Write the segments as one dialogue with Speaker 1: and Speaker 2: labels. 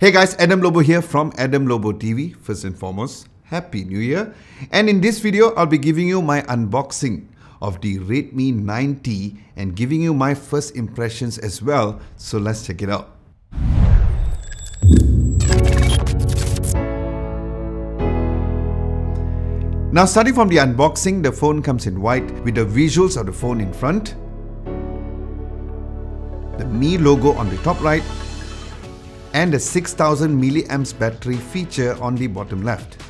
Speaker 1: Hey guys, Adam Lobo here from Adam Lobo TV. First and foremost, Happy New Year. And in this video, I'll be giving you my unboxing of the Redmi 9T and giving you my first impressions as well. So let's check it out. Now starting from the unboxing, the phone comes in white with the visuals of the phone in front, the Mi logo on the top right, and the 6000 milliamps battery feature on the bottom left.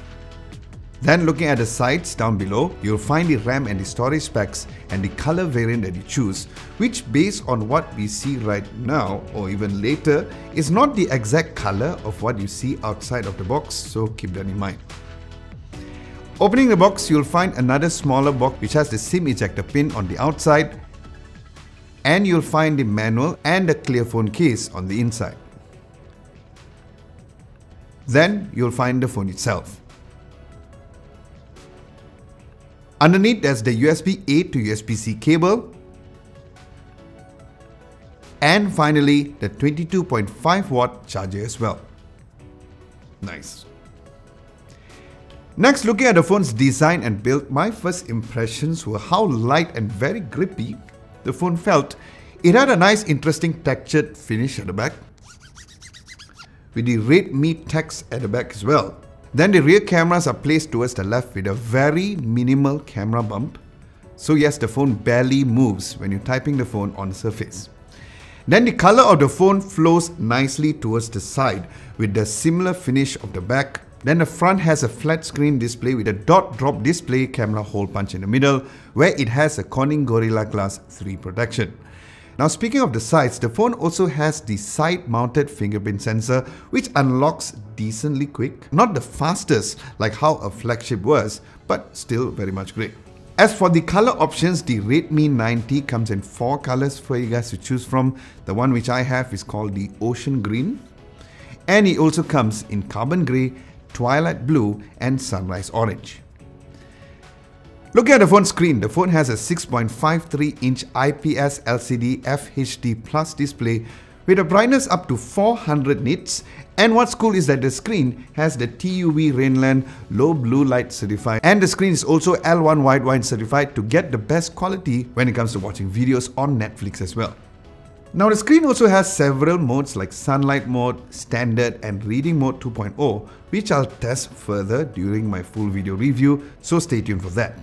Speaker 1: Then looking at the sides down below, you'll find the RAM and the storage specs and the color variant that you choose, which based on what we see right now or even later is not the exact color of what you see outside of the box, so keep that in mind. Opening the box, you'll find another smaller box which has the SIM ejector pin on the outside, and you'll find the manual and the clear phone case on the inside. Then you'll find the phone itself. Underneath, there's the USB-A to USB-C cable. And finally, the 22.5 watt charger as well. Nice. Next, looking at the phone's design and build, my first impressions were how light and very grippy the phone felt. It had a nice interesting textured finish at the back, with the Redmi text at the back as well. Then the rear cameras are placed towards the left with a very minimal camera bump. So yes, the phone barely moves when you're typing the phone on the surface. Then the color of the phone flows nicely towards the side with the similar finish of the back. Then the front has a flat screen display with a dot drop display camera hole punch in the middle, where it has a Corning Gorilla Glass 3 protection. Now speaking of the sides, the phone also has the side-mounted fingerprint sensor which unlocks decently quick. Not the fastest like how a flagship was, but still very much great. As for the color options, the Redmi 9T comes in 4 colors for you guys to choose from. The one which I have is called the Ocean Green, and it also comes in Carbon Grey, Twilight Blue and Sunrise Orange. Looking at the phone screen, the phone has a 6.53-inch IPS LCD FHD Plus display with a brightness up to 400 nits. And what's cool is that the screen has the TUV Rainland Low Blue Light certified, and the screen is also L1 Widewide certified to get the best quality when it comes to watching videos on Netflix as well. Now the screen also has several modes like Sunlight mode, Standard and Reading mode 2.0, which I'll test further during my full video review, so stay tuned for that.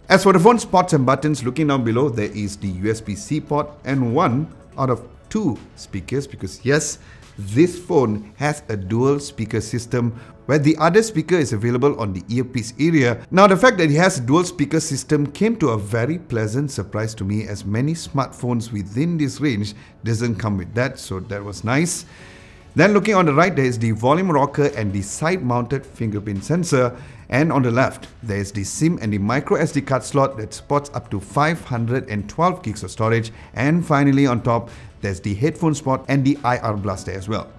Speaker 1: As for the phone spots and buttons, looking down below, there is the USB-C port and 1 out of 2 speakers, because yes, this phone has a dual speaker system where the other speaker is available on the earpiece area. Now the fact that it has a dual speaker system came to a very pleasant surprise to me, as many smartphones within this range doesn't come with that, so that was nice. Then looking on the right, there is the volume rocker and the side-mounted fingerprint sensor. And on the left, there is the SIM and the micro SD card slot that supports up to 512 gigs of storage. And finally on top, there's the headphone spot and the IR blaster as well.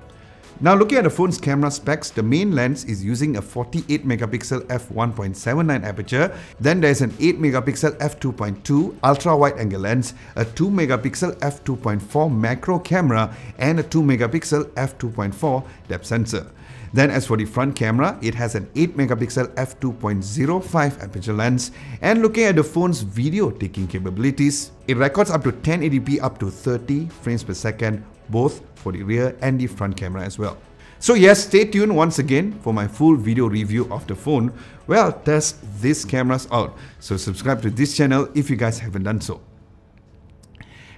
Speaker 1: Now looking at the phone's camera specs, the main lens is using a 48 megapixel f1.79 aperture. Then there's an 8 megapixel f2.2 ultra wide angle lens, a 2 megapixel f2.4 macro camera and a 2 megapixel f2.4 depth sensor. Then as for the front camera, it has an 8 megapixel f2.05 aperture lens, and looking at the phone's video taking capabilities, it records up to 1080p up to 30 frames per second, both for the rear and the front camera as well. So yes, stay tuned once again for my full video review of the phone where I'll test these cameras out. So subscribe to this channel if you guys haven't done so.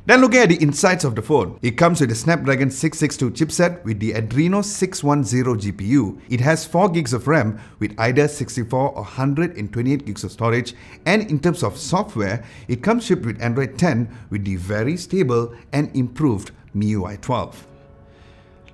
Speaker 1: Then looking at the insides of the phone, it comes with a Snapdragon 662 chipset with the Adreno 610 GPU. It has 4 gigs of RAM with either 64 or 128 gigs of storage, and in terms of software, it comes shipped with Android 10 with the very stable and improved MIUI 12.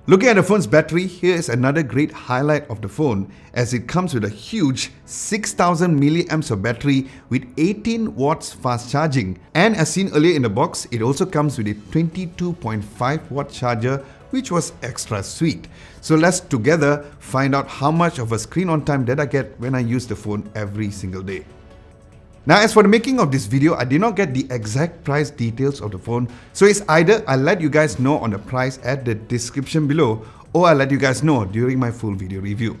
Speaker 1: Looking at the phone's battery, here is another great highlight of the phone, as it comes with a huge 6000 milliamps of battery with 18 watts fast charging. And as seen earlier in the box, it also comes with a 22.5 watt charger, which was extra sweet. So let's together find out how much of a screen on time that I get when I use the phone every single day. Now, as for the making of this video, I did not get the exact price details of the phone, so it's either I'll let you guys know on the price at the description below, or I'll let you guys know during my full video review.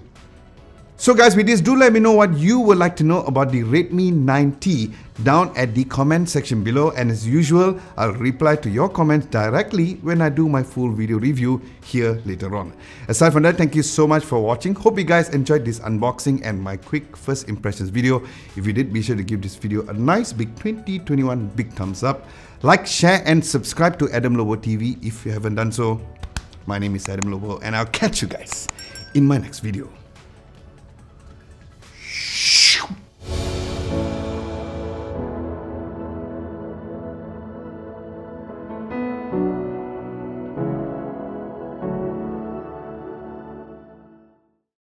Speaker 1: So guys, with this, do let me know what you would like to know about the Redmi 9T down at the comment section below, and as usual, I'll reply to your comments directly when I do my full video review here later on. Aside from that, thank you so much for watching. Hope you guys enjoyed this unboxing and my quick first impressions video. If you did, be sure to give this video a nice big 2021 big thumbs up. Like, share and subscribe to Adam Lobo TV if you haven't done so. My name is Adam Lobo and I'll catch you guys in my next video.